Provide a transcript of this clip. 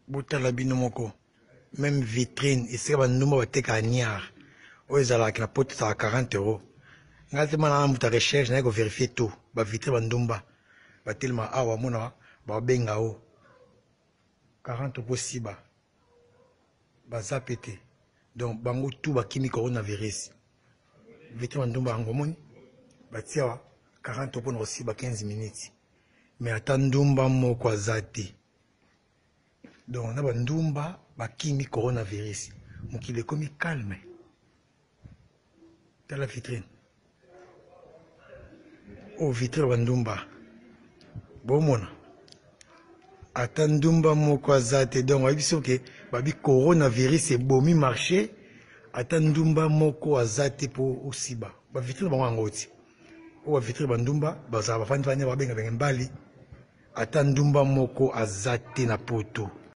botala bino moko même vitrine esika bandumba bateka aniar oyo ezalaka na poto ezalaka 40 €. ngai te mana muta recherche naye koverifie to bavitrine bandumba batelema awa mona babenga o 40 € siba baza pete donc bango tout bakimi coronavirus vitrine bandumba yango moni batia awa 40 € mpona kosiba 15 minutes mais ata ndumba moko aza te. Donc na bandumba bakimi coronavirus mokili ekomi calme. Tala vitrine o vitrine bandumba bomona ata ndumba moko aza te. Donc oyebi soki babi coronavirus ebomi marché ata ndumba moko aza te mpo osiba bavitrine bango yango ti o bavitrine bandumba bazala bafandi babenga mbali ata ndumba moko aza te na poto.